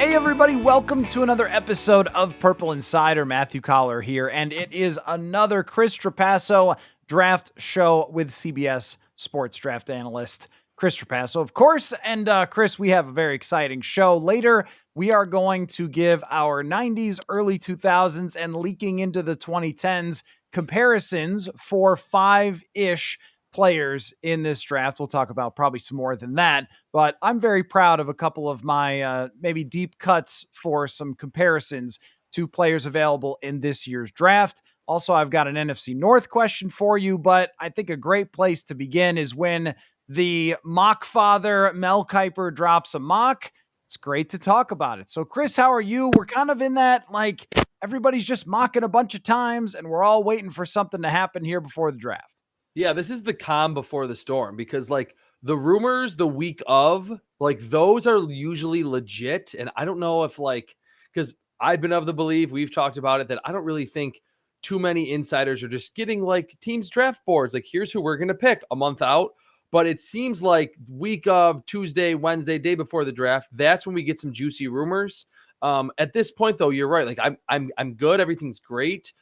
Hey everybody, welcome to another episode of Purple Insider. Matthew Coller here, and it is another Chris Trapasso draft show with CBS Sports Draft Analyst Chris Trapasso, of course. And Chris, we have a very exciting show. Later, we are going to give our 90s, early 2000s, and leaking into the 2010s comparisons for five-ish players in this draft. We'll talk about probably some more than that, but I'm very proud of a couple of my maybe deep cuts for some comparisons to players available in this year's draft. Also, I've got an NFC North question for you, but I think a great place to begin is when the mock father, Mel Kiper, drops a mock. It's great to talk about it. So, Chris, how are you? We're kind of in that, like, everybody's just mocking a bunch of times, and we're all waiting for something to happen here before the draft. Yeah, this is the calm before the storm because like the rumors the week of, like those are usually legit. And I don't know if because I've been of the belief, we've talked about it, that I don't really think too many insiders are just getting like teams draft boards. Like here's who we're going to pick a month out. But it seems like week of Tuesday, Wednesday, day before the draft, that's when we get some juicy rumors. At this point though, you're right. Like I'm good. Everything's great.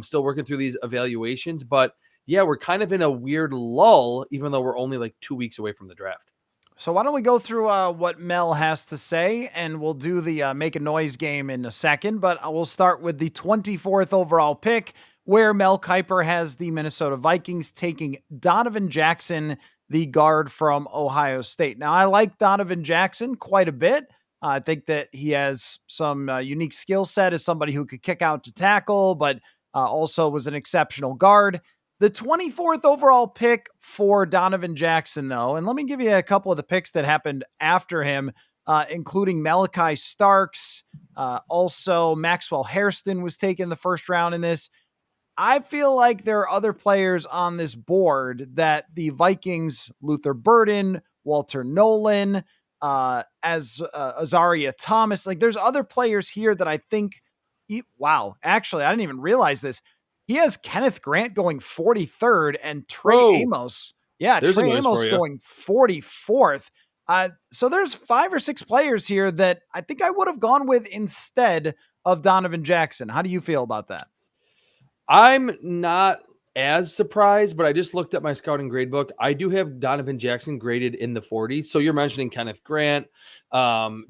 Still working through these evaluations, but yeah, we're kind of in a weird lull, even though we're only like 2 weeks away from the draft. So why don't we go through what Mel has to say, and we'll do the make a noise game in a second, but we'll start with the 24th overall pick, where Mel Kiper has the Minnesota Vikings taking Donovan Jackson, the guard from Ohio State. Now, I like Donovan Jackson quite a bit. I think that he has some unique skill set as somebody who could kick out to tackle, but also was an exceptional guard. The 24th overall pick for Donovan Jackson, though, and let me give you a couple of the picks that happened after him, including Malachi Starks. Also, Maxwell Hairston was taken the first round in this. I feel like there are other players on this board that the Vikings, Luther Burden, Walter Nolan, Azaria Thomas, like there's other players here that I think, wow, actually, I didn't even realize this. He has Kenneth Grant going 43rd and Trey Amos. Yeah, There's Trey Amos going 44th. So there's 5 or 6 players here that I think I would have gone with instead of Donovan Jackson. How do you feel about that? I'm not as surprised, but I just looked at my scouting grade book. I do have Donovan Jackson graded in the 40s. So you're mentioning Kenneth Grant,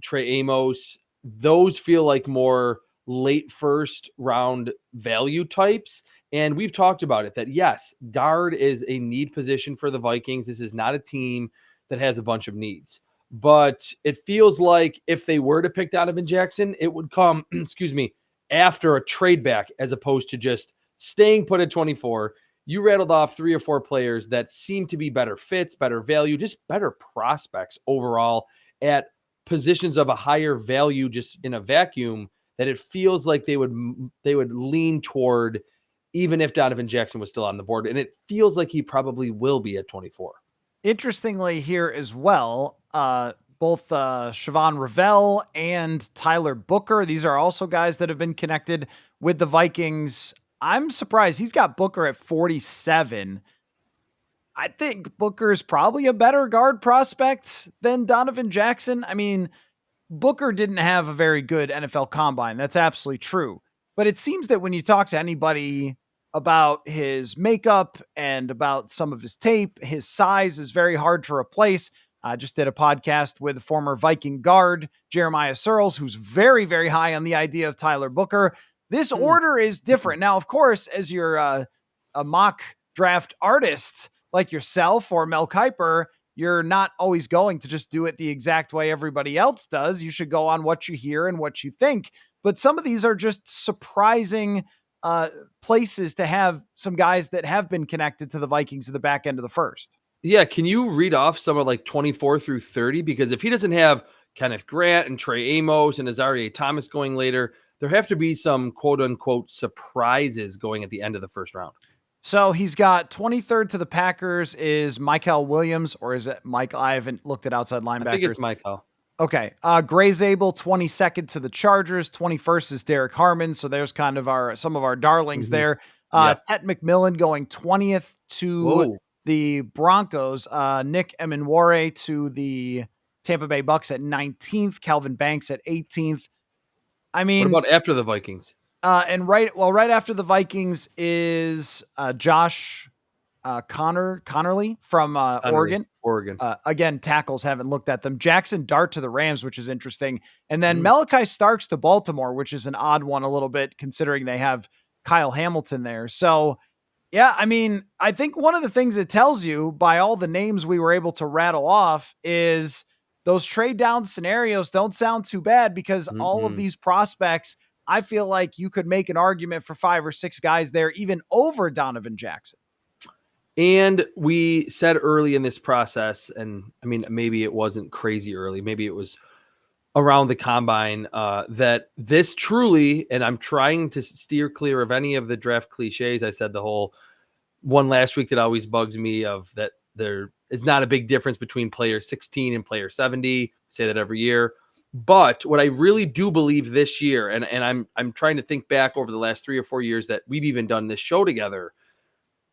Trey Amos. Those feel like more late first round value types. And we've talked about it that yes, guard is a need position for the Vikings. This is not a team that has a bunch of needs, but it feels like if they were to pick Donovan Jackson, it would come, after a trade back as opposed to just staying put at 24. You rattled off 3 or 4 players that seem to be better fits, better value, just better prospects overall at positions of a higher value just in a vacuum, that it feels like they would lean toward even if Donovan Jackson was still on the board. And it feels like he probably will be at 24. Interestingly here as well, both Siobhan Ravel and Tyler Booker, these are also guys that have been connected with the Vikings. I'm surprised he's got Booker at 47. I think Booker is probably a better guard prospect than Donovan Jackson. I mean, Booker didn't have a very good NFL combine. That's absolutely true. But it seems that when you talk to anybody about his makeup and about some of his tape, his size is very hard to replace. I just did a podcast with former Viking guard Jeremiah Searles, who's very, very high on the idea of Tyler Booker. This order is different. Now, of course, as you're a mock draft artist like yourself or Mel Kiper, you're not always going to just do it the exact way everybody else does. You should go on what you hear and what you think. But some of these are just surprising places to have some guys that have been connected to the Vikings at the back end of the first. Yeah. Can you read off some of like 24 through 30? Because if he doesn't have Kenneth Grant and Trey Amos and Azaria Thomas going later, there have to be some quote unquote surprises going at the end of the first round. So he's got 23rd to the Packers is Michael Williams, or is it Mike? I haven't looked at outside linebackers. I think it's Michael. Okay. Gray Zabel, 22nd to the Chargers. 21st is Derek Harmon. So there's kind of some of our darlings there. Tet McMillan going 20th to the Broncos. Nick Emenware to the Tampa Bay Bucks at 19th, Calvin Banks at 18th. I What mean, about after the Vikings? and right after the Vikings is Josh Connerly from Connery, Oregon. Oregon. Again, tackles, haven't looked at them. Jackson Dart to the Rams, which is interesting. And then Mm. Malachi Starks to Baltimore, which is an odd one a little bit considering they have Kyle Hamilton there. So, yeah, I mean, I think one of the things it tells you by all the names we were able to rattle off is those trade down scenarios don't sound too bad because all of Mm-mm. these prospects, I feel like you could make an argument for 5 or 6 guys there, even over Donovan Jackson. And we said early in this process, and I mean, maybe it wasn't crazy early, maybe it was around the combine, that this truly, and I'm trying to steer clear of any of the draft cliches. I said the whole one last week that always bugs me of that there is not a big difference between player 16 and player 70. I say that every year. But what I really do believe this year, and I'm trying to think back over the last 3 or 4 years that we've even done this show together,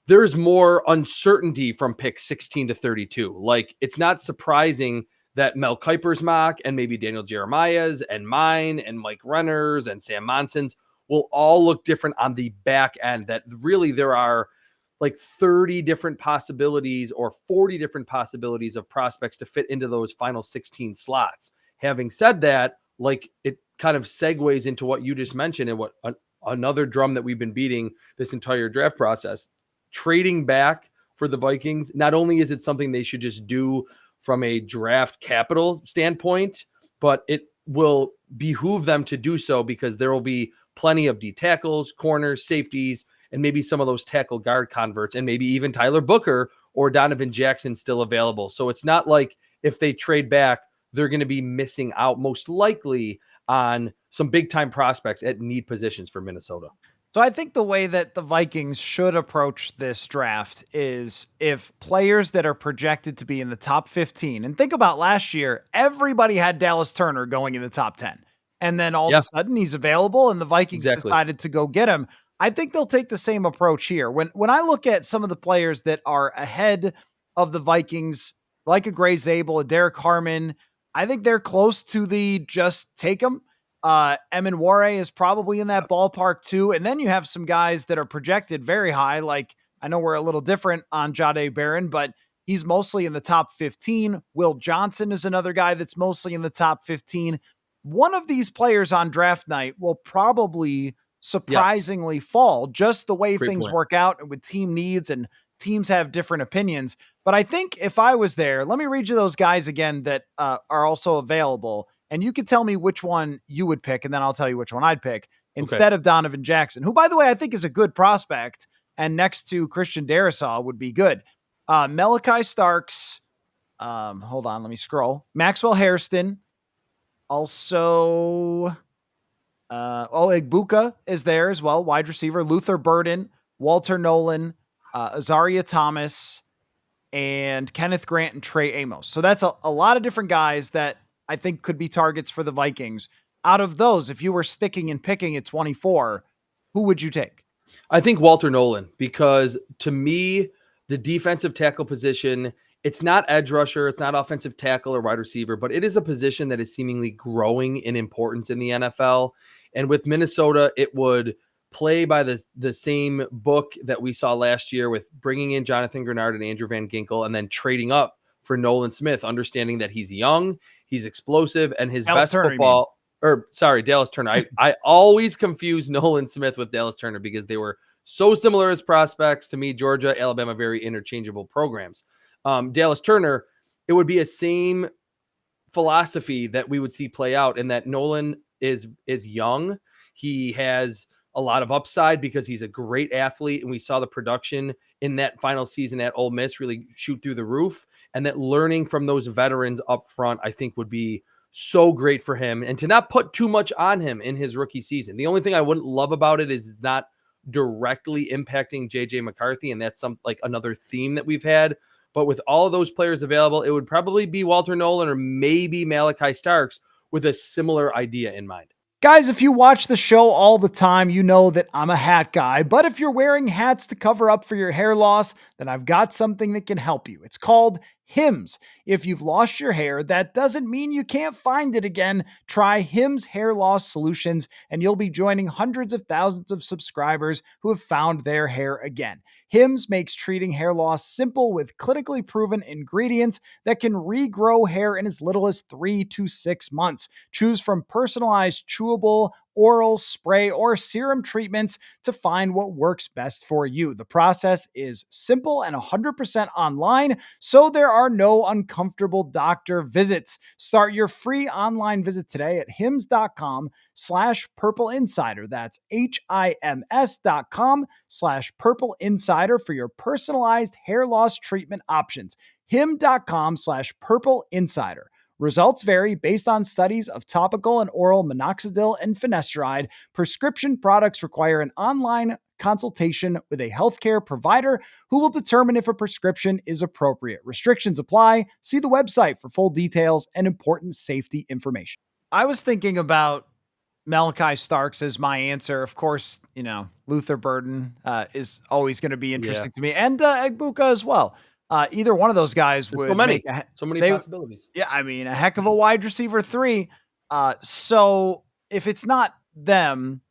there's more uncertainty from pick 16 to 32. Like, it's not surprising that Mel Kiper's mock and maybe Daniel Jeremiah's and mine and Mike Renner's and Sam Monson's will all look different on the back end. That really there are like 30 different possibilities or 40 different possibilities of prospects to fit into those final 16 slots. Having said that, like, it kind of segues into what you just mentioned and what another drum that we've been beating this entire draft process. Trading back for the Vikings, not only is it something they should just do from a draft capital standpoint, but it will behoove them to do so because there will be plenty of D tackles, corners, safeties, and maybe some of those tackle guard converts, and maybe even Tyler Booker or Donovan Jackson still available. So it's not like if they trade back, they're going to be missing out most likely on some big time prospects at need positions for Minnesota. So I think the way that the Vikings should approach this draft is if players that are projected to be in the top 15, and think about last year, everybody had Dallas Turner going in the top 10. And then all of Yeah, a sudden he's available and the Vikings exactly. decided to go get him. I think they'll take the same approach here. When I look at some of the players that are ahead of the Vikings, like a Gray Zabel, a Derek Harmon, I think they're close to the just take them. Emin Ware is probably in that ballpark too. And then you have some guys that are projected very high. Like, I know we're a little different on Jahdae Barron, but he's mostly in the top 15. Will Johnson is another guy that's mostly in the top 15. One of these players on draft night will probably Yes. surprisingly fall, just the way Great things point. work out with team needs, and teams have different opinions. But I think if I was there, let me read you those guys again that are also available. And you can tell me which one you would pick, and then I'll tell you which one I'd pick Okay. instead of Donovan Jackson, who, by the way, I think is a good prospect, and next to Christian Darrisaw would be good. Malachi Starks. Hold on, let me scroll. Maxwell Hairston. Also, Igbuka is there as well, wide receiver. Luther Burden, Walter Nolan, Azaria Thomas, and Kenneth Grant and Trey Amos. So that's a lot of different guys that I think could be targets for the Vikings. Out of those, if you were sticking and picking at 24, who would you take? I think Walter Nolan, because to me, the defensive tackle position, it's not edge rusher, it's not offensive tackle or wide receiver, but it is a position that is seemingly growing in importance in the NFL. And with Minnesota, it would play by the same book that we saw last year with bringing in Jonathan Grenard and Andrew Van Ginkel and then trading up for Nolan Smith, understanding that he's young, he's explosive, and his Dallas best Turner, football, or sorry, Dallas Turner. I always confuse Nolan Smith with Dallas Turner because they were so similar as prospects. To me, Georgia, Alabama, very interchangeable programs. Dallas Turner, it would be a same philosophy that we would see play out in that Nolan is young. He has a lot of upside because he's a great athlete, and we saw the production in that final season at Ole Miss really shoot through the roof. And that learning from those veterans up front, I think, would be so great for him, and to not put too much on him in his rookie season. The only thing I wouldn't love about it is not directly impacting JJ McCarthy, and that's some like another theme that we've had. But with all of those players available, it would probably be Walter Nolan or maybe Malachi Starks with a similar idea in mind. Guys, if you watch the show all the time, you know that I'm a hat guy. But if you're wearing hats to cover up for your hair loss, then I've got something that can help you. It's called Hims. If you've lost your hair, that doesn't mean you can't find it again. Try Hims Hair Loss Solutions, and you'll be joining hundreds of thousands of subscribers who have found their hair again. Hims makes treating hair loss simple with clinically proven ingredients that can regrow hair in as little as 3 to 6 months. Choose from personalized chewable, oral, spray, or serum treatments to find what works best for you. The process is simple and 100% online, so there are no uncomfortable doctor visits. Start your free online visit today at hims.com/purple insider. That's HIMS.com/purple insider for your personalized hair loss treatment options. Him.com/purple insider. Results vary based on studies of topical and oral minoxidil and finasteride. Prescription products require an online consultation with a healthcare provider who will determine if a prescription is appropriate. Restrictions apply. See the website for full details and important safety information. I was thinking about Malachi Starks as my answer. Of course, Luther Burden is always going to be interesting to me, and Egbuka as well. Either one of those guys would so many possibilities. Yeah, I mean, a heck of a wide receiver 3. So if it's not them,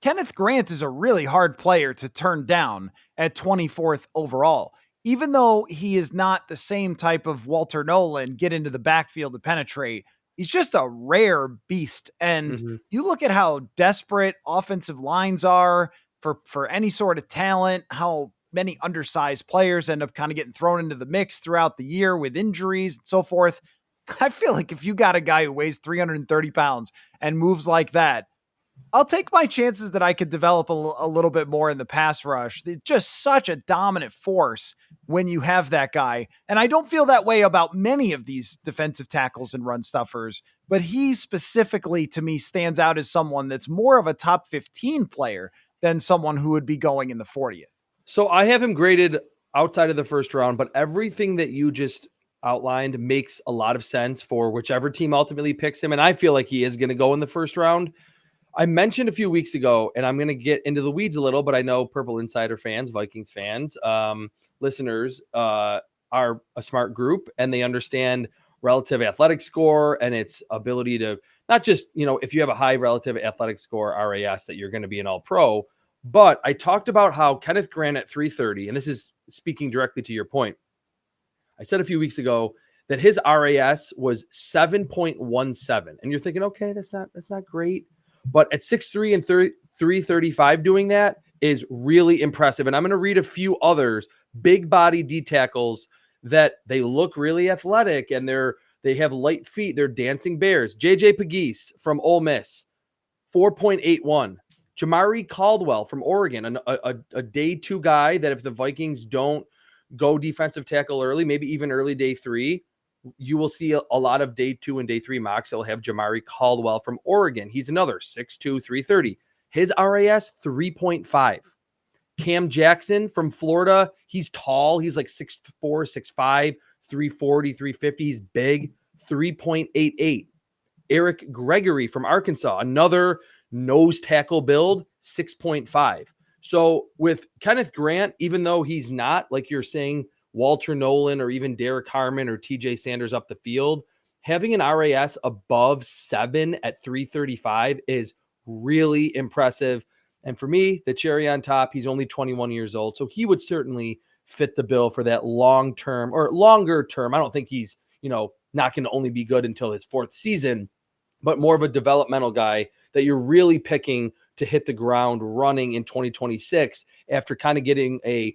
Kenneth Grant is a really hard player to turn down at 24th overall. Even though he is not the same type of Walter Nolan, get into the backfield to penetrate, he's just a rare beast. And you look at how desperate offensive lines are for any sort of talent, how many undersized players end up kind of getting thrown into the mix throughout the year with injuries and so forth. I feel like if you got a guy who weighs 330 pounds and moves like that, I'll take my chances that I could develop a little bit more in the pass rush. It's just such a dominant force when you have that guy. And I don't feel that way about many of these defensive tackles and run stuffers, but he specifically to me stands out as someone that's more of a top 15 player than someone who would be going in the 40th. So I have him graded outside of the first round, but everything that you just outlined makes a lot of sense for whichever team ultimately picks him. And I feel like he is going to go in the first round. I mentioned a few weeks ago, and I'm going to get into the weeds a little, but I know Purple Insider fans, Vikings fans, listeners are a smart group, and they understand relative athletic score and its ability to not just, if you have a high relative athletic score, RAS, that you're going to be an all-pro. But I talked about how Kenneth Grant at 330, and this is speaking directly to your point. I said a few weeks ago that his RAS was 7.17. And you're thinking, okay, that's not great. But at 6'3" and 335 doing that is really impressive. And I'm going to read a few others, big body D tackles that they look really athletic and they have light feet. They're dancing bears. JJ Pegues from Ole Miss, 4.81. Jamari Caldwell from Oregon, a day 2 guy that if the Vikings don't go defensive tackle early, maybe even early day 3, you will see a lot of day 2 and day 3 mocks. They'll have Jamari Caldwell from Oregon. He's another 6'2", 330. His RAS, 3.5. Cam Jackson from Florida, he's tall. He's like 6'4", 6'5", 340, 350. He's big, 3.88. Eric Gregory from Arkansas, another nose tackle build, 6.5. So with Kenneth Grant, even though he's not, like you're saying, Walter Nolan or even Derek Harmon or TJ Sanders up the field, having an RAS above 7 at 335 is really impressive. And for me, the cherry on top, he's only 21 years old. So he would certainly fit the bill for that long-term or longer term. I don't think he's, not going to only be good until his 4th season, but more of a developmental guy that you're really picking to hit the ground running in 2026 after kind of getting a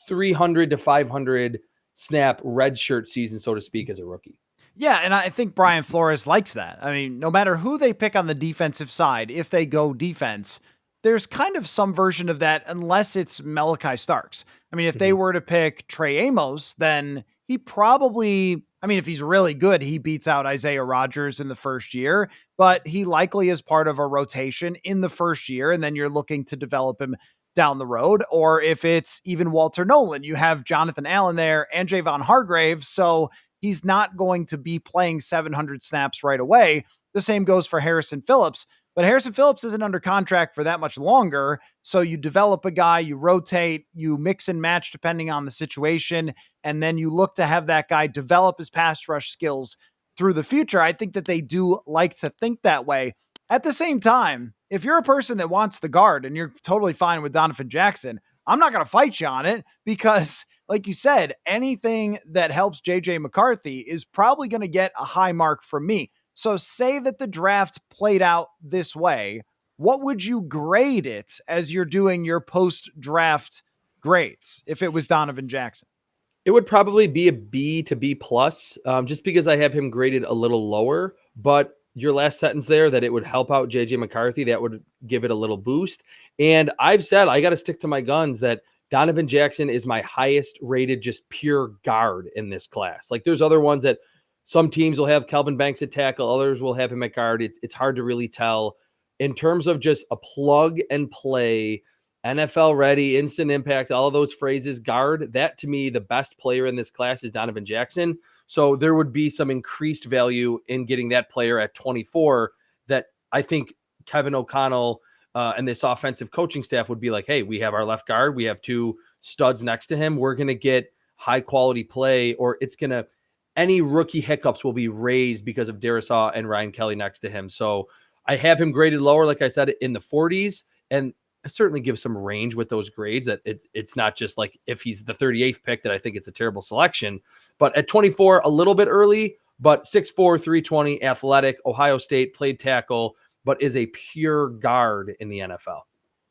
300 to 500 snap red shirt season, so to speak, as a rookie. Yeah, and I think Brian Flores likes that. I mean, no matter who they pick on the defensive side, if they go defense, there's kind of some version of that unless it's Malachi Starks. I mean, if they were to pick Trey Amos, then he probably, if he's really good, he beats out Isaiah Rodgers in the first year, but he likely is part of a rotation in the first year, and then you're looking to develop him down the road. Or if it's even Walter Nolan, you have Jonathan Allen there and Javon Hargrave, so he's not going to be playing 700 snaps right away. The same goes for Harrison Phillips. But Harrison Phillips isn't under contract for that much longer. So you develop a guy, you rotate, you mix and match depending on the situation, and then you look to have that guy develop his pass rush skills through the future. I think that they do like to think that way. At the same time, if you're a person that wants the guard and you're totally fine with Donovan Jackson, I'm not going to fight you on it because, like you said, anything that helps JJ McCarthy is probably going to get a high mark from me. So, say that the draft played out this way. What would you grade it as you're doing your post draft grades if it was Donovan Jackson? It would probably be a B to B plus, just because I have him graded a little lower. But your last sentence there, that it would help out JJ McCarthy, that would give it a little boost. And I've said I got to stick to my guns that Donovan Jackson is my highest rated, just pure guard in this class. Like there's other ones that some teams will have Kelvin Banks at tackle, others will have him at guard. It's hard to really tell. In terms of just a plug and play, NFL ready, instant impact, all of those phrases, guard, that to me, the best player in this class is Donovan Jackson. So there would be some increased value in getting that player at 24 that I think Kevin O'Connell and this offensive coaching staff would be like, hey, we have our left guard. We have two studs next to him. We're going to get high quality play, or it's going to, any rookie hiccups will be raised because of Darisaw and Ryan Kelly next to him. So I have him graded lower, like I said, in the 40s. And I certainly give some range with those grades, that it's not just like if he's the 38th pick that I think it's a terrible selection. But at 24, a little bit early, but 6'4", 320, athletic, Ohio State, played tackle, but is a pure guard in the NFL.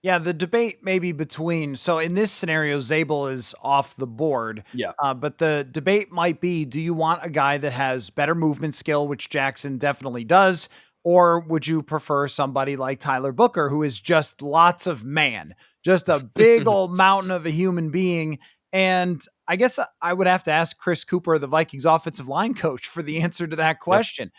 Yeah, the debate may be between. So in this scenario, Zabel is off the board. Yeah. But the debate might be: do you want a guy that has better movement skill, which Jackson definitely does, or would you prefer somebody like Tyler Booker, who is just lots of man, just a big old mountain of a human being? And I guess I would have to ask Chris Cooper, the Vikings offensive line coach, for the answer to that question.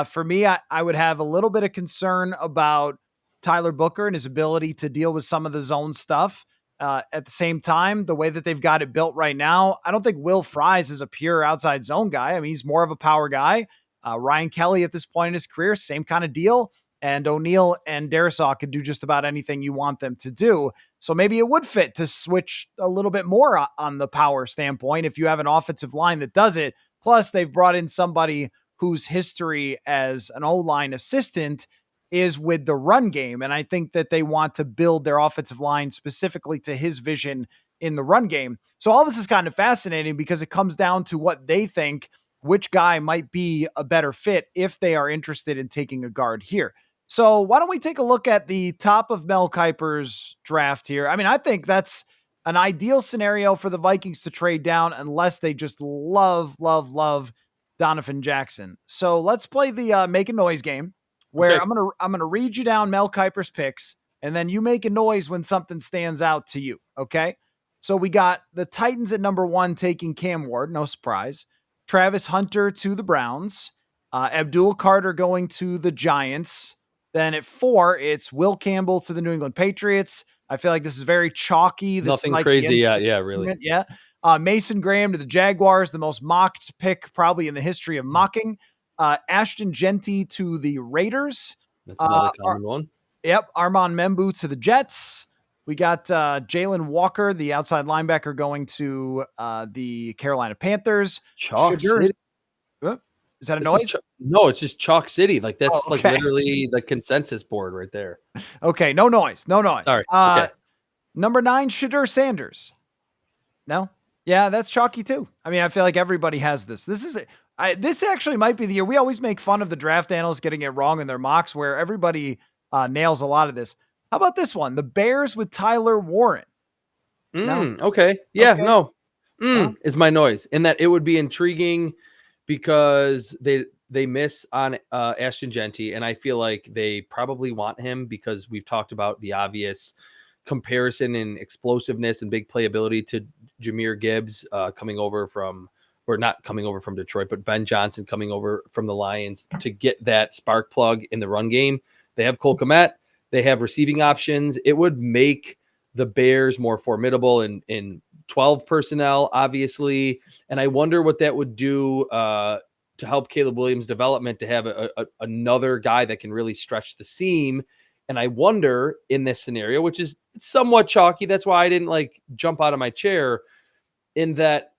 For me, I would have a little bit of concern about Tyler Booker and his ability to deal with some of the zone stuff. At the same time, the way that they've got it built right now, I don't think Will Fries is a pure outside zone guy. I mean, he's more of a power guy. Ryan Kelly at this point in his career, same kind of deal. And O'Neal and Darisaw could do just about anything you want them to do. So maybe it would fit to switch a little bit more on the power standpoint if you have an offensive line that does it. Plus, they've brought in somebody whose history as an O-line assistant is with the run game. And I think that they want to build their offensive line specifically to his vision in the run game. So all this is kind of fascinating because it comes down to what they think which guy might be a better fit if they are interested in taking a guard here. So why don't we take a look at the top of Mel Kiper's draft here? I mean, I think that's an ideal scenario for the Vikings to trade down unless they just love Donovan Jackson. So let's play the make a noise game where Okay. I'm gonna read you down Mel Kiper's picks, and then you make a noise when something stands out to you. Okay. So we got the Titans at number 1 taking Cam Ward, no surprise. Travis Hunter to the Browns. Abdul Carter going to the Giants. Then at 4, it's Will Campbell to the New England Patriots. I feel like this is very chalky. This Nothing is like crazy. Yeah, really. yeah. Mason Graham to the Jaguars, the most mocked pick probably in the history of mocking. Ashton Genty to the Raiders. That's another common one. Yep. Armand Membu to the Jets. We got Jalen Walker, the outside linebacker, going to the Carolina Panthers. Chalk City. Is that a noise? No, it's just Chalk City. Like that's Oh, okay. like literally the consensus board right there. Okay, no noise. Sorry. Okay. Number 9, Shadur Sanders. No? Yeah, that's chalky too. I mean, I feel like everybody has this. This actually might be the year. We always make fun of the draft analysts getting it wrong in their mocks where everybody nails a lot of this. How about this one? The Bears with Tyler Warren. No? Okay. Yeah, Okay. no. No? Is my noise. And that it would be intriguing because they miss on Ashton Genty, and I feel like they probably want him because we've talked about the obvious comparison in explosiveness and big playability to Jahmyr Gibbs coming over from, or not coming over from Detroit, but Ben Johnson coming over from the Lions to get that spark plug in the run game. They have Cole Kmet. They have receiving options. It would make the Bears more formidable in 12 personnel, obviously. And I wonder what that would do to help Caleb Williams' development to have another guy that can really stretch the seam. And I wonder in this scenario, which is somewhat chalky, that's why I didn't like jump out of my chair, in that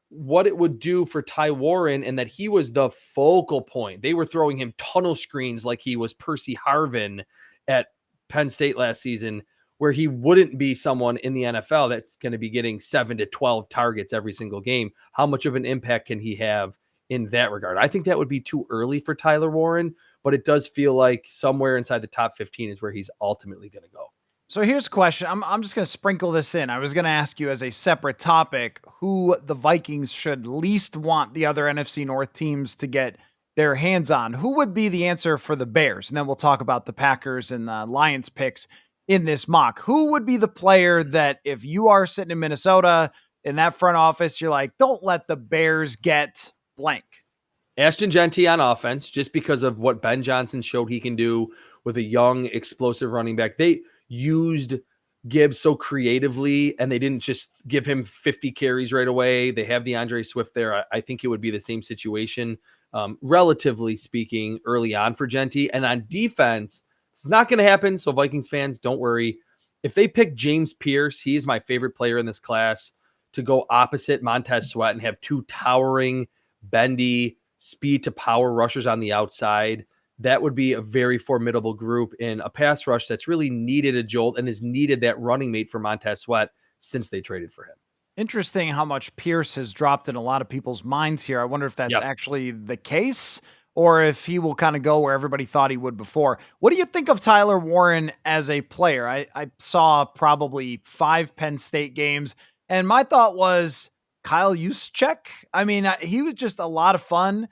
what it would do for Ty Warren, and that he was the focal point. They were throwing him tunnel screens like he was Percy Harvin at Penn State last season, where he wouldn't be someone in the NFL that's going to be getting 7 to 12 targets every single game. How much of an impact can he have in that regard? I think that would be too early for Tyler Warren, but it does feel like somewhere inside the top 15 is where he's ultimately going to go. So here's a question. I'm just going to sprinkle this in. I was going to ask you as a separate topic who the Vikings should least want the other NFC North teams to get their hands on. Who would be the answer for the Bears? And then we'll talk about the Packers and the Lions picks in this mock. Who would be the player that if you are sitting in Minnesota in that front office, you're like, don't let the Bears get blank? Ashton Jeanty on offense, just because of what Ben Johnson showed he can do with a young, explosive running back. They used Gibbs so creatively, and they didn't just give him 50 carries right away. They have DeAndre Swift there. I think it would be the same situation, relatively speaking, early on for Jeanty. And on defense, it's not going to happen. So Vikings fans, don't worry. If they pick James Pierce, he is my favorite player in this class, to go opposite Montez Sweat and have two towering, bendy, speed to power rushers on the outside, that would be a very formidable group in a pass rush that's really needed a jolt and has needed that running mate for Montez Sweat since they traded for him. Interesting how much Pierce has dropped in a lot of people's minds here. I wonder if that's actually the case, or if he will kind of go where everybody thought he would before. What do you think of Tyler Warren as a player? I saw probably 5 Penn State games, and my thought was Kyle Juszczyk. I mean, he was just a lot of fun.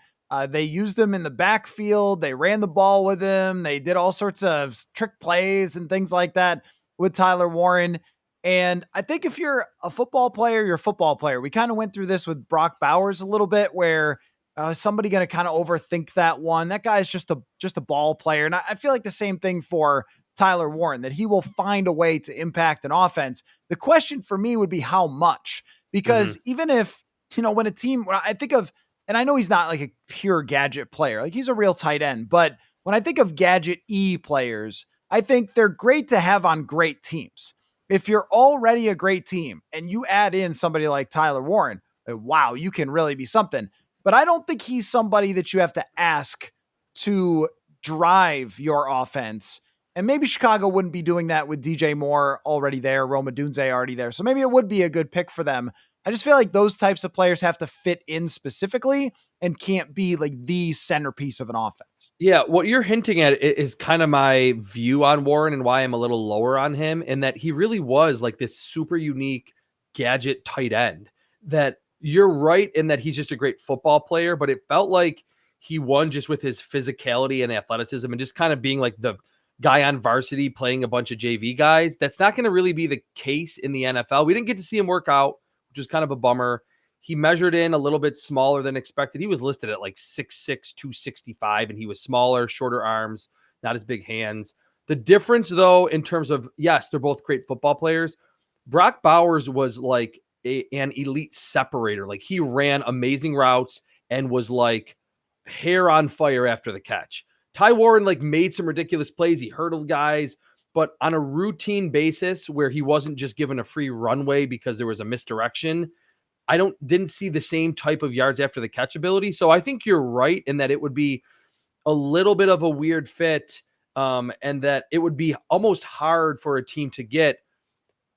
They used him in the backfield. They ran the ball with him. They did all sorts of trick plays and things like that with Tyler Warren. And I think if you're a football player, you're a football player. We kind of went through this with Brock Bowers a little bit, where somebody going to kind of overthink that one. That guy is just a ball player. And I feel like the same thing for Tyler Warren, that he will find a way to impact an offense. The question for me would be how much, because even if, when a team, when I think of, and I know he's not like a pure gadget player, like he's a real tight end, but when I think of gadget players, I think they're great to have on great teams. If you're already a great team and you add in somebody like Tyler Warren, wow, you can really be something. But I don't think he's somebody that you have to ask to drive your offense. And maybe Chicago wouldn't be doing that with DJ Moore already there, Roma Dunze already there. So maybe it would be a good pick for them. I just feel like those types of players have to fit in specifically and can't be like the centerpiece of an offense. Yeah, what you're hinting at is kind of my view on Warren and why I'm a little lower on him, in that he really was like this super unique gadget tight end. That you're right in that he's just a great football player, but it felt like he won just with his physicality and athleticism and just kind of being like the guy on varsity playing a bunch of JV guys. That's not going to really be the case in the NFL. We didn't get to see him work out, which is kind of a bummer. He measured in a little bit smaller than expected. He was listed at like 6'6", 265, and he was smaller, shorter arms, not as big hands. The difference, though, in terms of, yes, they're both great football players. Brock Bowers was like an elite separator. Like he ran amazing routes and was like hair on fire after the catch. Ty Warren like made some ridiculous plays. He hurdled guys, but on a routine basis where he wasn't just given a free runway because there was a misdirection, I didn't see the same type of yards after the catch ability. So I think you're right in that it would be a little bit of a weird fit, and that it would be almost hard for a team to get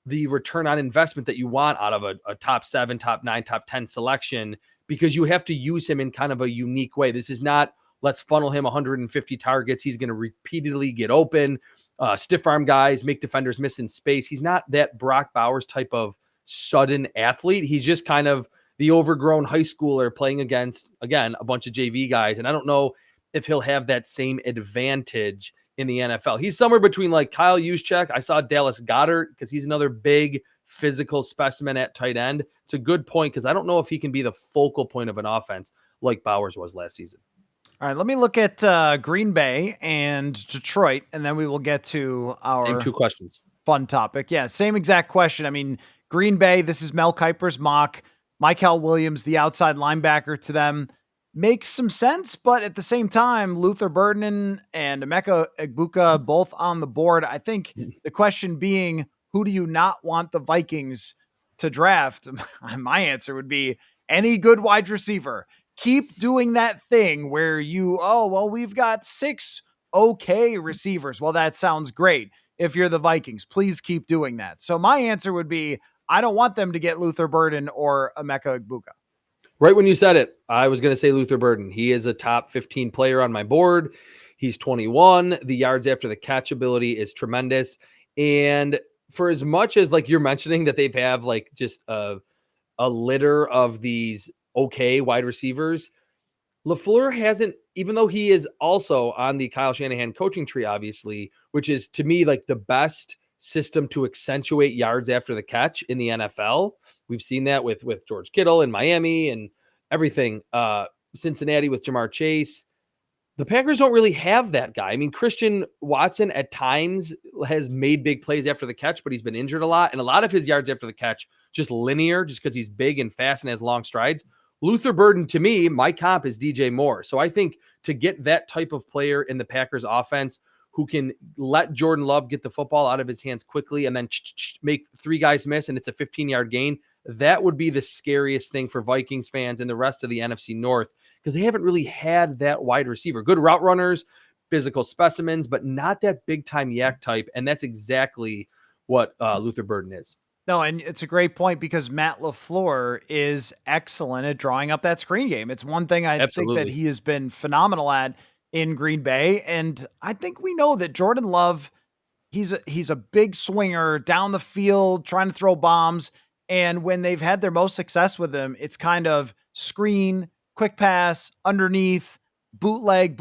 the return on investment that you want out of a top 7, top 9, top 10 selection, because you have to use him in kind of a unique way. This is not, let's funnel him 150 targets. He's going to repeatedly get open, stiff arm guys, make defenders miss in space. He's not that Brock Bowers type of sudden athlete. He's just kind of the overgrown high schooler playing against, again, a bunch of JV guys. And I don't know if he'll have that same advantage in the NFL. He's somewhere between like Kyle Juszczyk. I saw Dallas Goedert because he's another big physical specimen at tight end. It's a good point because I don't know if he can be the focal point of an offense like Bowers was last season. All right, let me look at Green Bay and Detroit, and then we will get to our same 2 questions. Fun topic. Yeah, same exact question. I mean, Green Bay, this is Mel Kiper's mock. Michael Williams, the outside linebacker to them. makes some sense, but at the same time, Luther Burden and Emeka Egbuka both on the board. I think the question being, who do you not want the Vikings to draft? My answer would be any good wide receiver. Keep doing that thing where we've got 6 okay receivers. Well, that sounds great. If you're the Vikings, please keep doing that. So my answer would be, I don't want them to get Luther Burden or Emeka Egbuka. Right when you said it, I was going to say Luther Burden. He is a top 15 player on my board. He's 21. The yards after the catch ability is tremendous. And for as much as like you're mentioning that they've have like just a litter of these okay wide receivers, LaFleur hasn't, even though he is also on the Kyle Shanahan coaching tree, obviously, which is to me like the best system to accentuate yards after the catch in the NFL. We've seen that with George Kittle in Miami and everything. Cincinnati with Jamar Chase. The Packers don't really have that guy. I mean, Christian Watson at times has made big plays after the catch, but he's been injured a lot. And a lot of his yards after the catch, just linear, just because he's big and fast and has long strides. Luther Burden, to me, my comp is DJ Moore. So I think to get that type of player in the Packers offense who can let Jordan Love get the football out of his hands quickly and then make 3 guys miss and it's a 15-yard gain, that would be the scariest thing for Vikings fans and the rest of the NFC North, because they haven't really had that wide receiver. Good route runners, physical specimens, but not that big-time yak type, and that's exactly what Luther Burden is. No, and it's a great point because Matt LaFleur is excellent at drawing up that screen game. It's one thing I think that Absolutely. he has been phenomenal at in Green Bay, and I think we know that Jordan Love, he's a big swinger down the field trying to throw bombs, and when they've had their most success with him, it's kind of screen, quick pass, underneath, bootleg,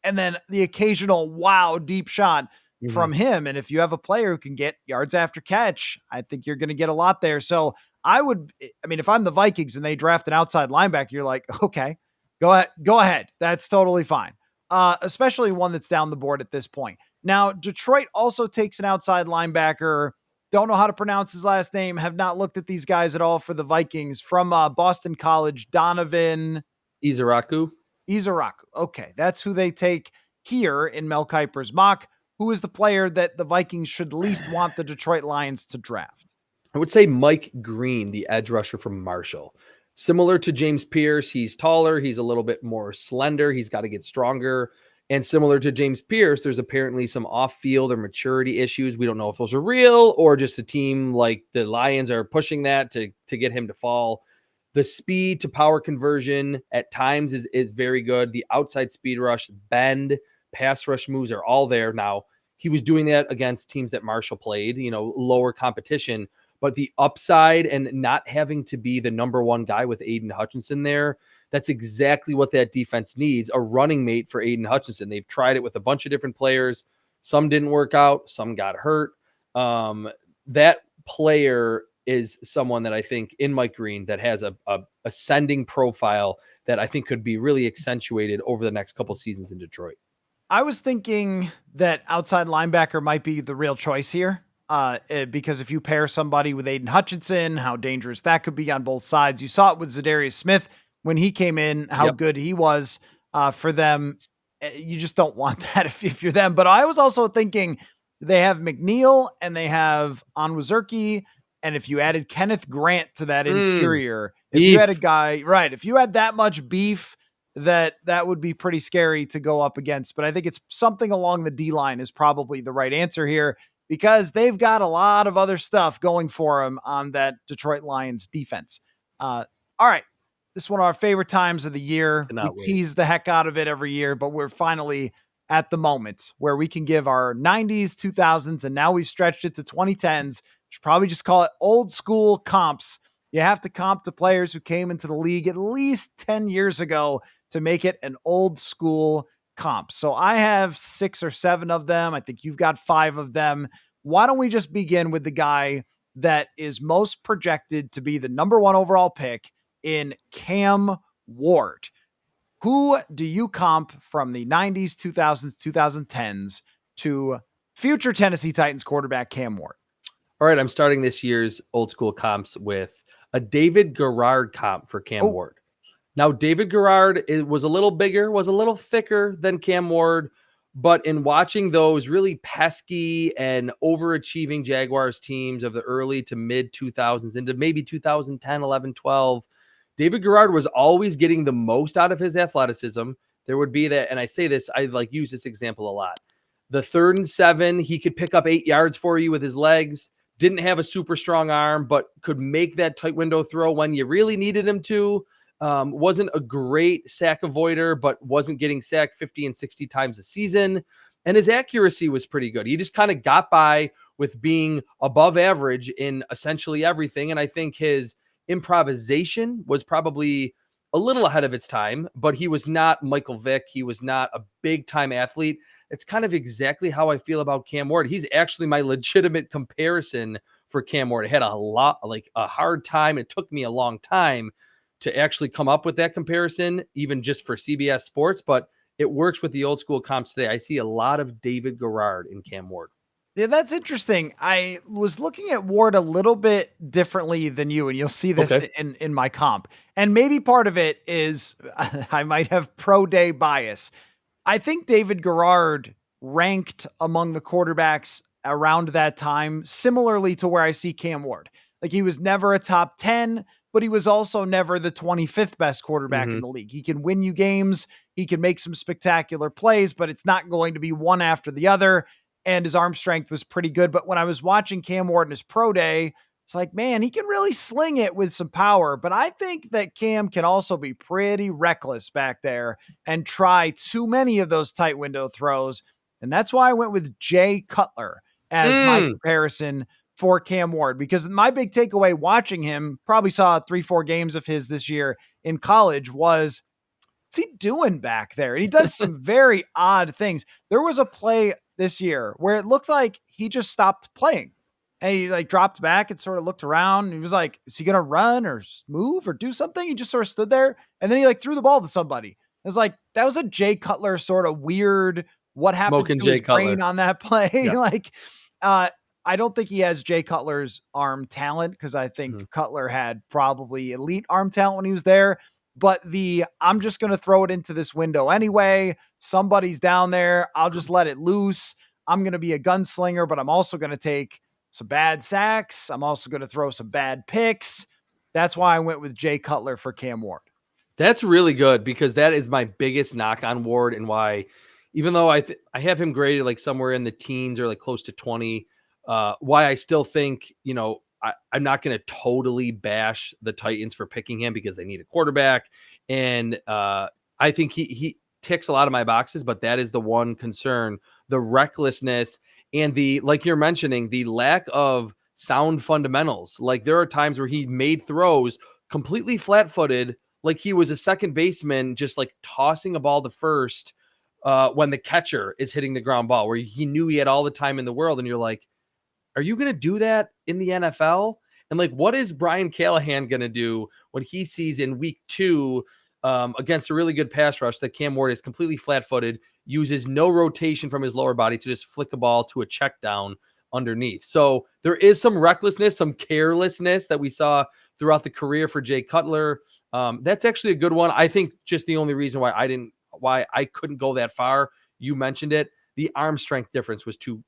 and then the occasional wow deep shot from him. And if you have a player who can get yards after catch, I think you're going to get a lot there. So I mean, if I'm the Vikings and they draft an outside linebacker, you're like, okay, go ahead. That's totally fine. Especially one that's down the board at this point. Now, Detroit also takes an outside linebacker. Don't know how to pronounce his last name. Have not looked at these guys at all for the Vikings. From Boston College, Donovan Izaraku. Okay, that's who they take here in Mel Kiper's mock. Who is the player that the Vikings should least want the Detroit Lions to draft? I would say Mike Green, the edge rusher from Marshall. Similar to James Pierce, he's taller. He's a little bit more slender. He's got to get stronger. And similar to James Pierce, there's apparently some off-field or maturity issues. We don't know if those are real or just a team like the Lions are pushing that to get him to fall. The speed to power conversion at times is very good. The outside speed rush, bend, pass rush moves are all there. Now, he was doing that against teams that Marshall played, lower competition. But the upside and not having to be the number one guy with Aiden Hutchinson there, that's exactly what that defense needs, a running mate for Aiden Hutchinson. They've tried it with a bunch of different players. Some didn't work out. Some got hurt. That player is someone that I think in Mike Green that has a ascending profile that I think could be really accentuated over the next couple seasons in Detroit. I was thinking that outside linebacker might be the real choice here. Because if you pair somebody with Aiden Hutchinson, how dangerous that could be on both sides. You saw it with Zadarius Smith when he came in, how good he was for them. You just don't want that if you're them. But I was also thinking they have McNeil and they have Onwuzurike. And if you added Kenneth Grant to that interior, if you had a guy, right, if you had that much beef, that would be pretty scary to go up against. But I think it's something along the D-line is probably the right answer here, because they've got a lot of other stuff going for them on that Detroit Lions defense. All right. This is one of our favorite times of the year. We tease the heck out of it every year, but we're finally at the moment where we can give our 90s, 2000s, and now we've stretched it to 2010s. Should probably just call it old school comps. You have to comp to players who came into the league at least 10 years ago to make it an old school comp. So I have 6 or 7 of them. I think you've got 5 of them. Why don't we just begin with the guy that is most projected to be the number 1 overall pick in Cam Ward? Who do you comp from the 90s, 2000s, 2010s to future Tennessee Titans quarterback Cam Ward? All right, I'm starting this year's old school comps with a David Garrard comp for Cam Ward. Now, David Garrard was a little bigger, was a little thicker than Cam Ward, but in watching those really pesky and overachieving Jaguars teams of the early to mid 2000s into maybe 2010, 11, 12, David Garrard was always getting the most out of his athleticism. There would be that, and I say this, I like use this example a lot. The 3rd and 7, he could pick up 8 yards for you with his legs. Didn't have a super strong arm, but could make that tight window throw when you really needed him to. Wasn't a great sack avoider, but wasn't getting sacked 50 and 60 times a season. And his accuracy was pretty good. He just kind of got by with being above average in essentially everything. And I think his improvisation was probably a little ahead of its time, but he was not Michael Vick. He was not a big time athlete. It's kind of exactly how I feel about Cam Ward. He's actually my legitimate comparison for Cam Ward. I had a hard time. It took me a long time to actually come up with that comparison, even just for CBS Sports, but it works with the old school comps today. I see a lot of David Garrard in Cam Ward. Yeah, that's interesting. I was looking at Ward a little bit differently than you, and you'll see this Okay. in my comp. And maybe part of it is I might have pro day bias. I think David Garrard ranked among the quarterbacks around that time, similarly to where I see Cam Ward. Like he was never a top 10, but he was also never the 25th best quarterback in Mm-hmm. the league. He can win you games, he can make some spectacular plays, but it's not going to be one after the other. And his arm strength was pretty good. But when I was watching Cam Ward in his pro day, it's like, man, he can really sling it with some power. But I think that Cam can also be pretty reckless back there and try too many of those tight window throws. And that's why I went with Jay Cutler as my comparison for Cam Ward, because my big takeaway watching him, probably saw 3-4 games of his this year in college, was what's he doing back there? And he does some very odd things. There was a play this year where it looked like he just stopped playing. And he like dropped back and sort of looked around. And he was like, is he going to run or move or do something? He just sort of stood there. And then he like threw the ball to somebody. It was like, that was a Jay Cutler sort of weird, what happened Smoking to Jay his brain Cutler. on that play? Yeah. Like, I don't think he has Jay Cutler's arm talent, because I think Mhm. Cutler had probably elite arm talent when he was there. But I'm just going to throw it into this window anyway. Somebody's down there. I'll just let it loose. I'm going to be a gunslinger, but I'm also going to take some bad sacks. I'm also going to throw some bad picks. That's why I went with Jay Cutler for Cam Ward. That's really good because that is my biggest knock on Ward, and why, even though I have him graded like somewhere in the teens or like close to 20, why I still think, I'm not going to totally bash the Titans for picking him because they need a quarterback. And I think he ticks a lot of my boxes, but that is the one concern, the recklessness and like you're mentioning, the lack of sound fundamentals. Like there are times where he made throws completely flat footed, like he was a second baseman, just like tossing a ball to first when the catcher is hitting the ground ball, where he knew he had all the time in the world. And you're like, are you going to do that in the NFL? And like, what is Brian Callahan going to do when he sees in week 2 against a really good pass rush that Cam Ward is completely flat footed, uses no rotation from his lower body to just flick a ball to a check down underneath? So there is some recklessness, some carelessness that we saw throughout the career for Jay Cutler. That's actually a good one. I think just the only reason why I couldn't go that far, you mentioned it, the arm strength difference was too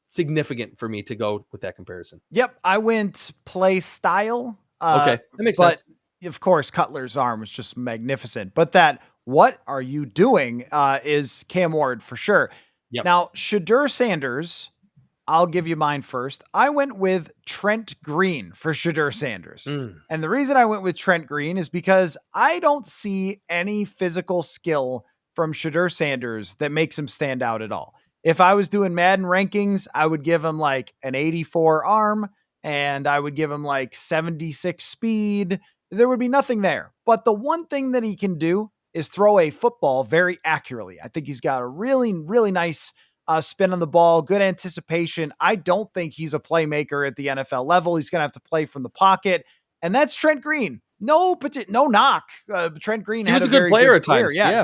significant for me to go with that comparison. Yep, I went play style. Okay, that makes But sense. of course, Cutler's arm was just magnificent. But that "what are you doing" is Cam Ward for sure. Yep. Now, Shadur Sanders, I'll give you mine first. I went with Trent Green for Shadur Sanders. Mm. And the reason I went with Trent Green is because I don't see any physical skill from Shadur Sanders that makes him stand out at all. If I was doing Madden rankings, I would give him like an 84 arm and I would give him like 76 speed. There would be nothing there. But the one thing that he can do is throw a football very accurately. I think he's got a really, really nice spin on the ball, good anticipation. I don't think he's a playmaker at the NFL level. He's going to have to play from the pocket. And that's Trent Green. No knock. Trent Green He had was a a good very player good at career. times. Yeah. Yeah.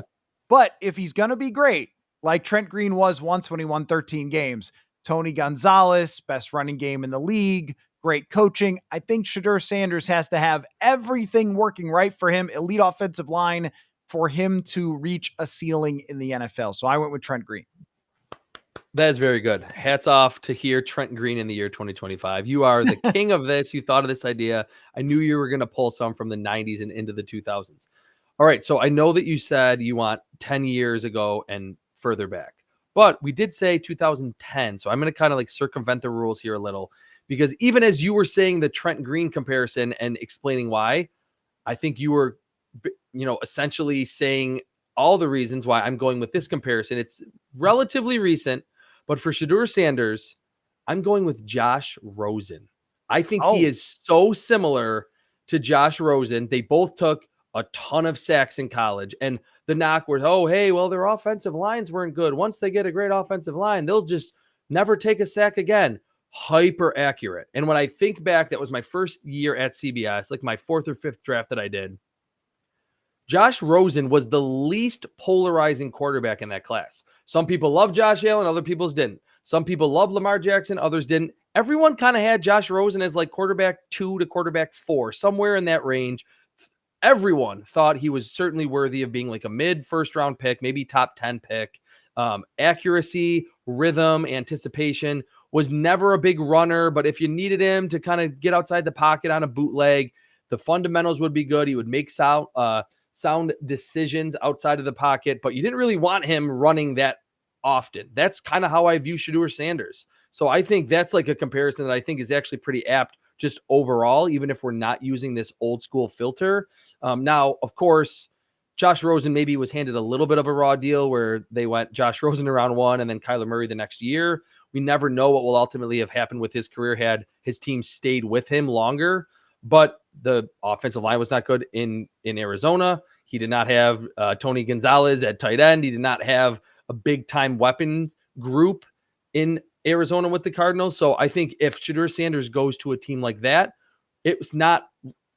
But if he's going to be great, like Trent Green was once when he won 13 games, Tony Gonzalez, best running game in the league, great coaching. I think Shedeur Sanders has to have everything working right for him, elite offensive line, for him to reach a ceiling in the NFL. So I went with Trent Green. That is very good. Hats off to hear Trent Green in the year 2025. You are the king of this. You thought of this idea. I knew you were going to pull some from the 90s and into the 2000s. All right. So I know that you said you want 10 years ago and further back, but we did say 2010. So I'm going to kind of like circumvent the rules here a little, because even as you were saying the Trent Green comparison and explaining why, I think you were, essentially saying all the reasons why I'm going with this comparison. It's relatively recent. But for Shedeur Sanders, I'm going with Josh Rosen. I think he is so similar to Josh Rosen. They both took a ton of sacks in college. And the knock was, their offensive lines weren't good. Once they get a great offensive line, they'll just never take a sack again. Hyper accurate. And when I think back, that was my first year at CBS, like my 4th or 5th draft that I did. Josh Rosen was the least polarizing quarterback in that class. Some people loved Josh Allen, other people didn't. Some people loved Lamar Jackson, others didn't. Everyone kind of had Josh Rosen as like quarterback 2 to quarterback 4, somewhere in that range. Everyone thought he was certainly worthy of being like a mid first round pick, maybe top 10 pick. Accuracy, rhythm, anticipation, was never a big runner, but if you needed him to kind of get outside the pocket on a bootleg, the fundamentals would be good. He would make sound decisions outside of the pocket, but you didn't really want him running that often. That's kind of how I view Shedeur Sanders. So I think that's like a comparison that I think is actually pretty apt just overall, even if we're not using this old school filter. Now, of course, Josh Rosen maybe was handed a little bit of a raw deal where they went Josh Rosen in round 1 and then Kyler Murray the next year. We never know what will ultimately have happened with his career had his team stayed with him longer. But the offensive line was not good in Arizona. He did not have Tony Gonzalez at tight end. He did not have a big-time weapon group in Arizona with the Cardinals. So I think if Shedeur Sanders goes to a team like that, it's not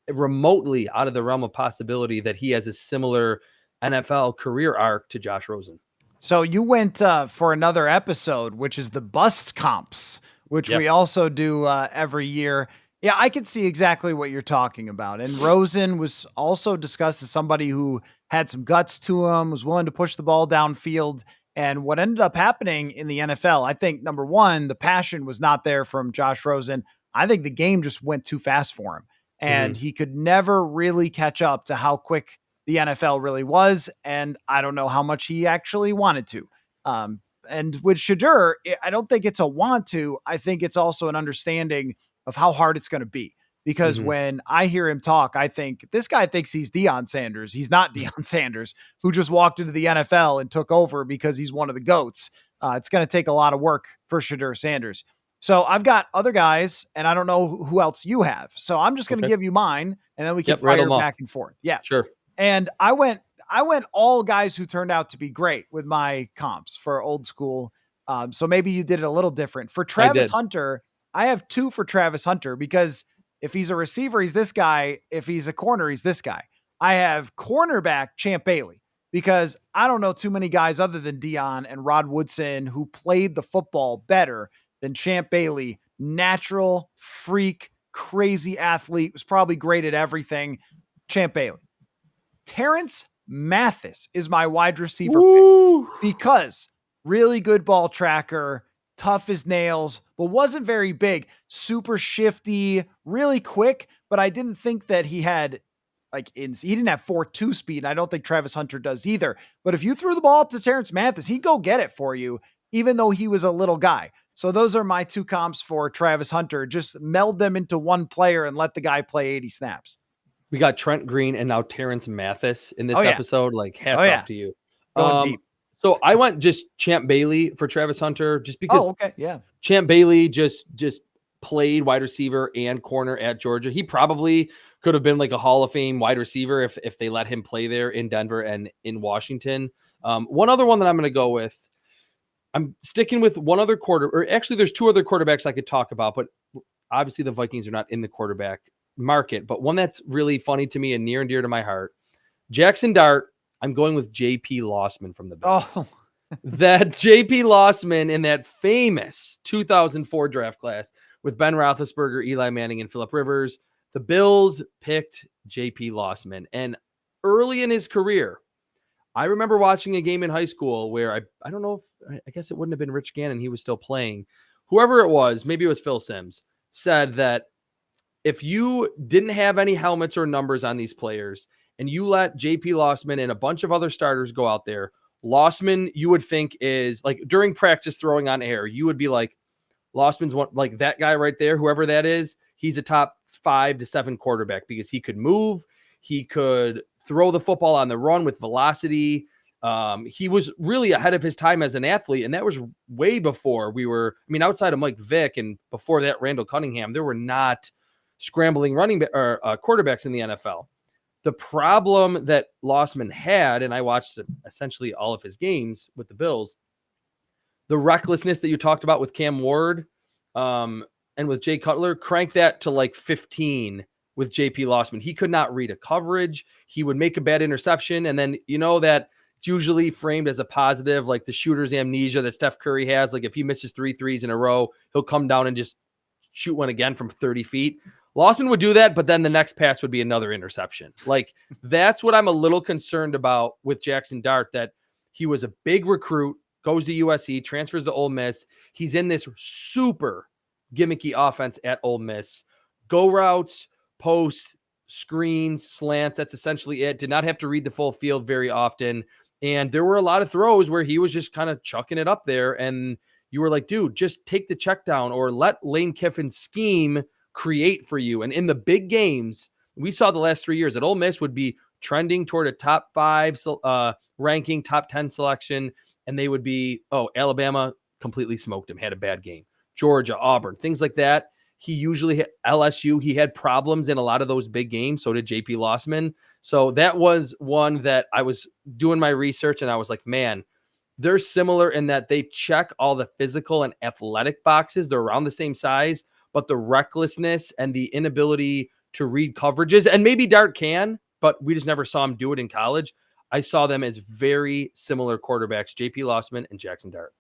remotely out of the realm of possibility that he has a similar NFL career arc to Josh Rosen. So you went for another episode, which is the bust comps, which we also do every year. Yeah, I can see exactly what you're talking about. And Rosen was also discussed as somebody who had some guts to him, was willing to push the ball downfield. And what ended up happening in the NFL, I think, number one, the passion was not there from Josh Rosen. I think the game just went too fast for him. And he could never really catch up to how quick the NFL really was. And I don't know how much he actually wanted to. And with Shedeur, I don't think it's a want to. I think it's also an understanding of how hard it's going to be. Because when I hear him talk, I think this guy thinks he's Deion Sanders. He's not Deion Sanders, who just walked into the NFL and took over because he's one of the GOATs. It's going to take a lot of work for Shedeur Sanders. So I've got other guys, and I don't know who else you have. So I'm just going to give you mine, and then we can fire back and forth. Yeah, sure. And I went all guys who turned out to be great with my comps for old school. So maybe you did it a little different. For Travis Hunter, I have 2 for Travis Hunter because if he's a receiver, he's this guy. If he's a corner, he's this guy. I have cornerback Champ Bailey because I don't know too many guys other than Dion and Rod Woodson who played the football better than Champ Bailey. Natural, freak, crazy athlete, was probably great at everything. Champ Bailey. Terrence Mathis is my wide receiver pick because really good ball tracker, tough as nails, but wasn't very big, super shifty, really quick. But I didn't think that he had he didn't have 4.2 speed. And I don't think Travis Hunter does either. But if you threw the ball up to Terrence Mathis, he'd go get it for you, even though he was a little guy. So those are my 2 comps for Travis Hunter. Just meld them into one player and let the guy play 80 snaps. We got Trent Green and now Terrence Mathis in this episode. Like, hats off to you. Going deep. So I went just Champ Bailey for Travis Hunter just because Champ Bailey just played wide receiver and corner at Georgia. He probably could have been like a Hall of Fame wide receiver if they let him play there in Denver and in Washington. One other one that I'm going to go with, I'm sticking with one other or actually there's 2 other quarterbacks I could talk about, but obviously the Vikings are not in the quarterback market, but one that's really funny to me and near and dear to my heart, Jackson Dart. I'm going with J.P. Lossman from the Bills. That J.P. Lossman in that famous 2004 draft class with Ben Roethlisberger, Eli Manning, and Phillip Rivers. The Bills picked J.P. Lossman. And early in his career, I remember watching a game in high school where I don't know if, I guess it wouldn't have been Rich Gannon. He was still playing. Whoever it was, maybe it was Phil Simms, said that if you didn't have any helmets or numbers on these players and you let J.P. Lossman and a bunch of other starters go out there, Lossman, you would think is like during practice throwing on air, you would be like, Lossman's one, like that guy right there, whoever that is, he's a top 5 to 7 quarterback because he could move. He could throw the football on the run with velocity. He was really ahead of his time as an athlete. And that was way before outside of Mike Vick and before that, Randall Cunningham, there were not scrambling quarterbacks in the NFL. The problem that Lossman had, and I watched essentially all of his games with the Bills, the recklessness that you talked about with Cam Ward and with Jay Cutler, crank that to like 15 with JP Lossman. He could not read a coverage. He would make a bad interception. And then, that it's usually framed as a positive, like the shooter's amnesia that Steph Curry has. Like if he misses 3 threes in a row, he'll come down and just shoot one again from 30 feet. Lossman would do that, but then the next pass would be another interception. Like that's what I'm a little concerned about with Jackson Dart, that he was a big recruit, goes to USC, transfers to Ole Miss. He's in this super gimmicky offense at Ole Miss. Go routes, posts, screens, slants. That's essentially it. Did not have to read the full field very often. And there were a lot of throws where he was just kind of chucking it up there. And you were like, dude, just take the check down or let Lane Kiffin's scheme create for you. And in the big games, we saw the last 3 years that Ole Miss would be trending toward a top 5 ranking, top 10 selection. And they would be, Alabama completely smoked him, had a bad game. Georgia, Auburn, things like that. He usually hit LSU. He had problems in a lot of those big games. So did JP Lossman. So that was one that I was doing my research and I was like, man, they're similar in that they check all the physical and athletic boxes. They're around the same size, but the recklessness and the inability to read coverages, and maybe Dart can, but we just never saw him do it in college. I saw them as very similar quarterbacks, JP Lossman and Jackson Dart.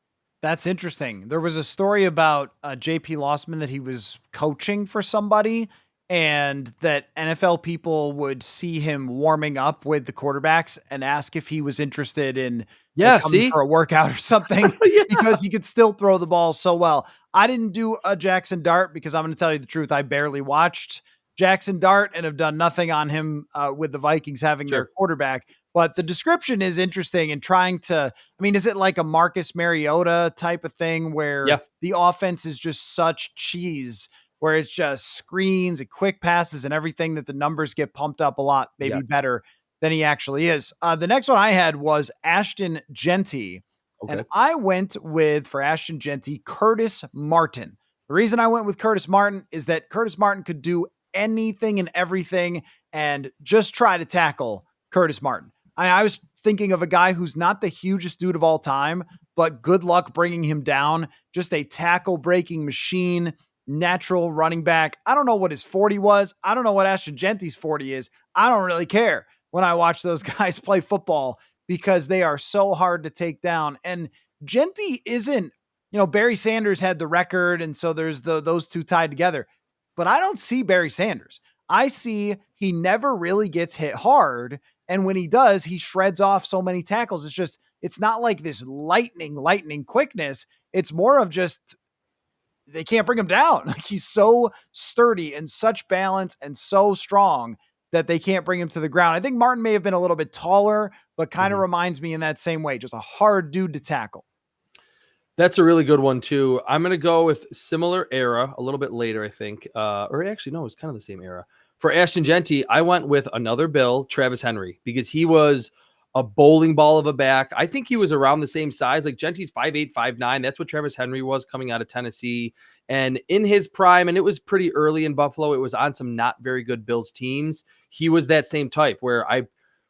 That's interesting. There was a story about JP Lossman that he was coaching for somebody and that NFL people would see him warming up with the quarterbacks and ask if he was interested in coming for a workout or something because he could still throw the ball so well. I didn't do a Jackson Dart because I'm going to tell you the truth. I barely watched Jackson Dart and have done nothing on him with the Vikings having their quarterback. But the description is interesting and trying to, is it like a Marcus Mariota type of thing where the offense is just such cheese, where it's just screens and quick passes and everything that the numbers get pumped up a lot, maybe better than he actually is. The next one I had was Ashton Jeanty. Okay. And I went with, for Ashton Jeanty, Curtis Martin. The reason I went with Curtis Martin is that Curtis Martin could do anything and everything and just try to tackle Curtis Martin. I was thinking of a guy who's not the hugest dude of all time, but good luck bringing him down. Just a tackle breaking machine, natural running back. I don't know what his 40 was. I don't know what Ashton Jeanty's 40 is. I don't really care when I watch those guys play football because they are so hard to take down. And Jeanty isn't, Barry Sanders had the record. And so there's those two tied together, but I don't see Barry Sanders. I see he never really gets hit hard. And when he does, he shreds off so many tackles. It's not like this lightning quickness. It's more of just, they can't bring him down. Like he's so sturdy and such balance and so strong that they can't bring him to the ground. I think Martin may have been a little bit taller, but kind of reminds me in that same way, just a hard dude to tackle. That's a really good one too. I'm going to go with similar era, a little bit later, I think. Or actually, no, it's kind of the same era. For Ashton Jeanty, I went with another Bill, Travis Henry, because he was a bowling ball of a back. I think he was around the same size. Like Jeanty's 5'8", 5'9". That's what Travis Henry was coming out of Tennessee. And in his prime, and it was pretty early in Buffalo, it was on some not very good Bills teams. He was that same type where I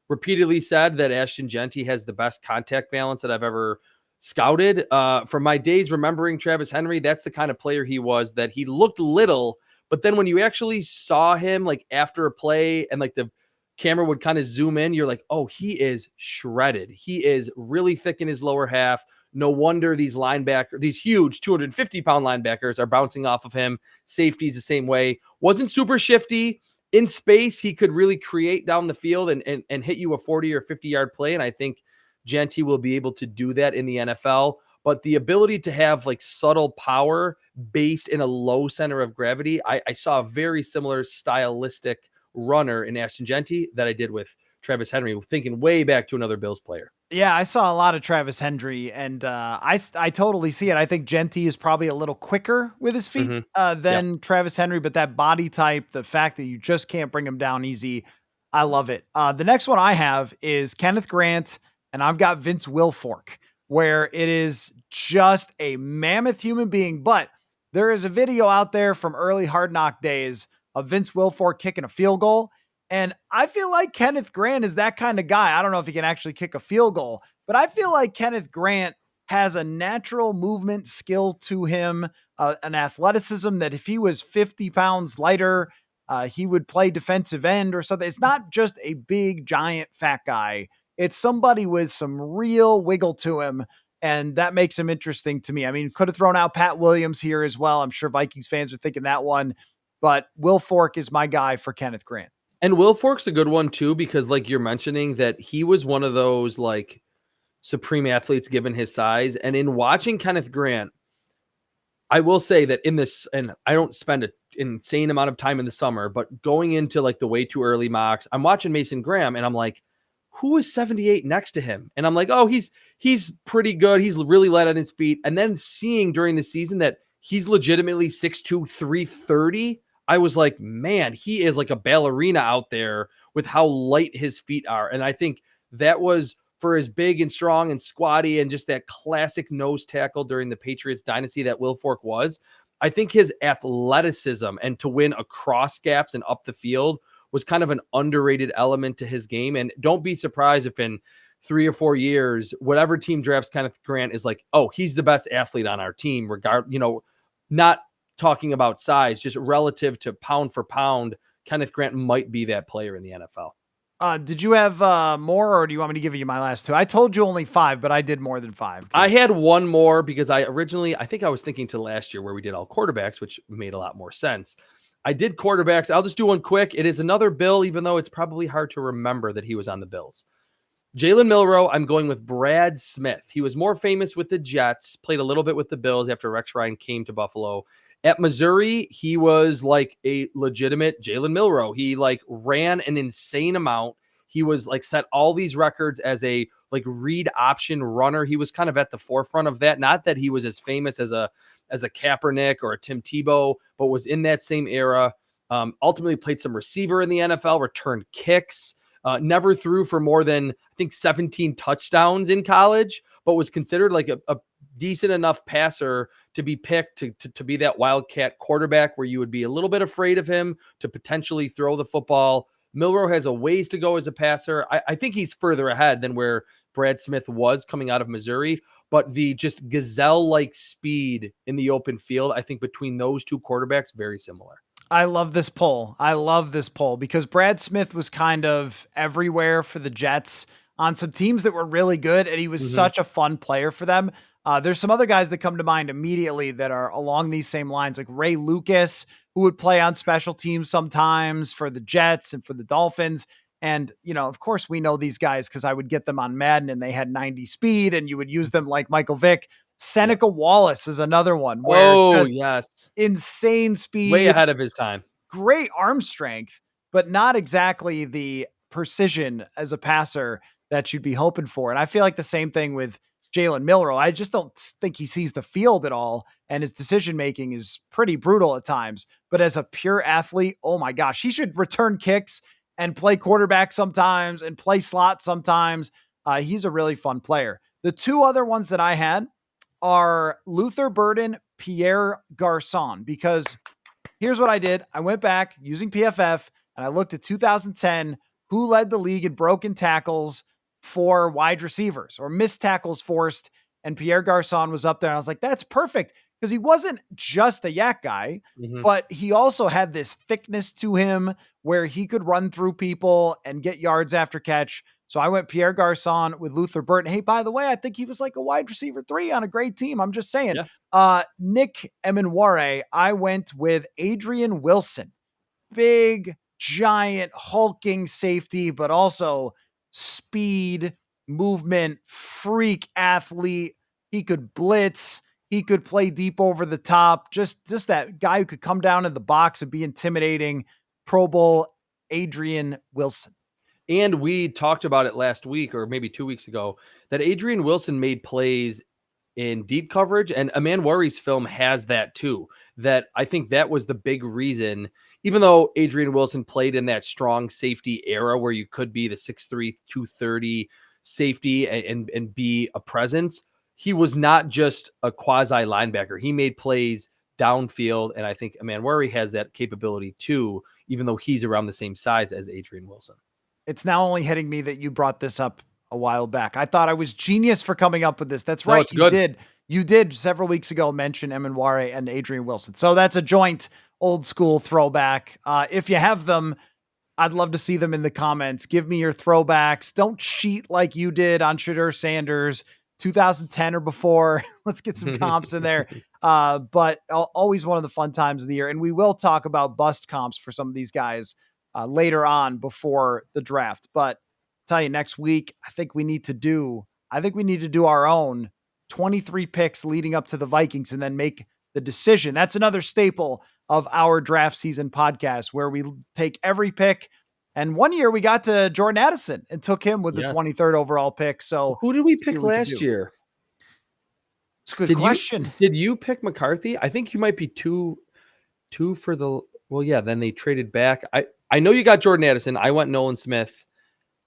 repeatedly said that Ashton Jeanty has the best contact balance that I've ever scouted. From my days remembering Travis Henry, that's the kind of player he was, that he looked little, but then when you actually saw him like after a play and like the camera would kind of zoom in, you're like, oh, he is shredded. He is really thick in his lower half, No wonder these linebackers, these huge 250-pound linebackers are bouncing off of him. Safety's the same way. Wasn't super shifty. In space, he could really create down the field and hit you a 40 or 50-yard play, and I think Genty will be able to do that in the NFL. But the ability to have like subtle power based in a low center of gravity, I saw a very similar stylistic runner in Ashton Genty that I did with Travis Henry, thinking way back to another Bills player. Yeah, I saw a lot of Travis Henry, and I totally see it. I think Genty is probably a little quicker with his feet Mm-hmm. Yep. than Travis Henry, but that body type, the fact that you just can't bring him down easy, I love it. The next one I have is Kenneth Grant, and I've got Vince Wilfork, where it is just a mammoth human being. But there is a video out there from early Hard Knock days of Vince Wilfork kicking a field goal. And I feel like Kenneth Grant is that kind of guy. I don't know if he can actually kick a field goal, but I feel like Kenneth Grant has a natural movement skill to him, an athleticism that if he was 50 pounds lighter, he would play defensive end or something. It's not just a big, giant, fat guy. It's somebody with some real wiggle to him. And that makes him interesting to me. I mean, could have thrown out Pat Williams here as well. I'm sure Vikings fans are thinking that one, but Wilfork is my guy for Kenneth Grant. And Wilfork's a good one too, because like you're mentioning that he was one of those like supreme athletes given his size. And in watching Kenneth Grant, I will say that in this, and I don't spend an insane amount of time in the summer, but going into like the way too early mocks, I'm watching Mason Graham and I'm like, who is 78 next to him? And I'm like, oh, he's pretty good. He's really light on his feet. And then seeing during the season that he's legitimately 6'2", 330, I was like, man, he is like a ballerina out there with how light his feet are. And I think that was for as big and strong and squatty and just that classic nose tackle during the Patriots dynasty that Wilfork was. I think his athleticism and to win across gaps and up the field was kind of an underrated element to his game. And don't be surprised if in 3 or 4 years, whatever team drafts Kenneth Grant is like, oh, he's the best athlete on our team, not talking about size, just relative to pound for pound, Kenneth Grant might be that player in the NFL. Did you have more, or do you want me to give you my last two? I told you only 5, but I did more than 5. I had one more because I think I was thinking to last year where we did all quarterbacks, which made a lot more sense. I did quarterbacks. I'll just do one quick. It is another Bill, even though it's probably hard to remember that he was on the Bills. Jalen Milroe, I'm going with Brad Smith. He was more famous with the Jets, played a little bit with the Bills after Rex Ryan came to Buffalo. At Missouri, he was like a legitimate Jalen Milroe. He like ran an insane amount. He was like set all these records as a like read option runner. He was kind of at the forefront of that. Not that he was as famous as a Kaepernick or a Tim Tebow, but was in that same era. Ultimately played some receiver in the NFL, returned kicks, never threw for more than, I think, 17 touchdowns in college, but was considered like a decent enough passer to be picked to be that wildcat quarterback where you would be a little bit afraid of him to potentially throw the football. Milroe has a ways to go as a passer. I think he's further ahead than where Brad Smith was coming out of Missouri, but the just gazelle-like speed in the open field, I think between those two quarterbacks, very similar. I love this poll. Because Brad Smith was kind of everywhere for the Jets on some teams that were really good, and he was such a fun player for them. There's some other guys that come to mind immediately that are along these same lines, like Ray Lucas, who would play on special teams sometimes for the Jets and for the Dolphins. And, of course, we know these guys because I would get them on Madden and they had 90 speed and you would use them like Michael Vick. Seneca Wallace is another one where yes, insane speed, way ahead of his time, great arm strength, but not exactly the precision as a passer that you'd be hoping for. And I feel like the same thing with Jalen Milroe. I just don't think he sees the field at all, and his decision-making is pretty brutal at times. But as a pure athlete, oh my gosh, he should return kicks and play quarterback sometimes and play slot sometimes. He's a really fun player. The two other ones that I had are Luther Burden, Pierre Garçon, because here's what I did. I went back using PFF and I looked at 2010, who led the league in broken tackles for wide receivers or missed tackles forced. And Pierre Garçon was up there. And I was like, that's perfect. Because he wasn't just a yak guy, but he also had this thickness to him where he could run through people and get yards after catch. So I went Pierre Garçon with Luther Burton. Hey, by the way, I think he was like a wide receiver 3 on a great team. I'm just saying. Yeah. Nick Emenware, I went with Adrian Wilson. Big, giant, hulking safety, but also speed, movement, freak athlete. He could blitz. He could play deep over the top. Just that guy who could come down in the box and be intimidating. Pro Bowl Adrian Wilson. And we talked about it last week or maybe 2 weeks ago that Adrian Wilson made plays in deep coverage, and Emenware's film has that too. That I think that was the big reason, even though Adrian Wilson played in that strong safety era where you could be the 6'3", 230 safety and be a presence, he was not just a quasi linebacker. He made plays downfield, and I think Emenware has that capability too, even though he's around the same size as Adrian Wilson. It's now only hitting me that you brought this up a while back. I thought I was genius for coming up with this. That's right. It's good. You did several weeks ago mention Emenware and Adrian Wilson. So that's a joint old school throwback. If you have them, I'd love to see them in the comments. Give me your throwbacks. Don't cheat like you did on Shadur Sanders 2010 or before. Let's get some comps in there. But always one of the fun times of the year. And we will talk about bust comps for some of these guys later on before the draft. But I'll tell you, next week, I think we need to do our own 23 picks leading up to the Vikings and then make the decision. That's another staple of our draft season podcast where we take every pick. And one year we got to Jordan Addison and took him with the 23rd overall pick. So who did we pick last year? It's a good question. Did you pick McCarthy? I think you might be two for the, well, yeah, then they traded back. I know you got Jordan Addison. I went Nolan Smith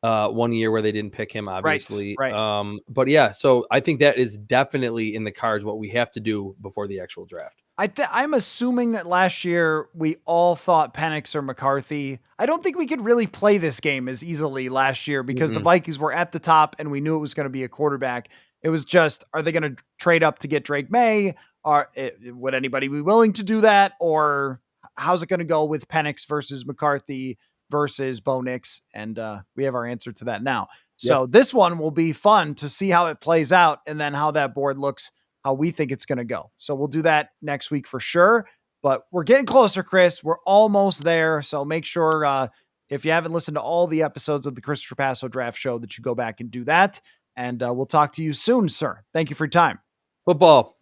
1 year where they didn't pick him, obviously. Right. But yeah, so I think that is definitely in the cards what we have to do before the actual draft. I'm assuming that last year we all thought Penix or McCarthy. I don't think we could really play this game as easily last year because the Vikings were at the top and we knew it was going to be a quarterback. It was just, are they going to trade up to get Drake May? Would anybody be willing to do that? Or how's it going to go with Penix versus McCarthy versus Bo Nix? And we have our answer to that now. So This one will be fun to see how it plays out and then how that board looks, how we think it's going to go. So we'll do that next week for sure. But we're getting closer, Chris. We're almost there. So make sure if you haven't listened to all the episodes of the Chris Trapasso Draft Show that you go back and do that. And we'll talk to you soon, sir. Thank you for your time. Football.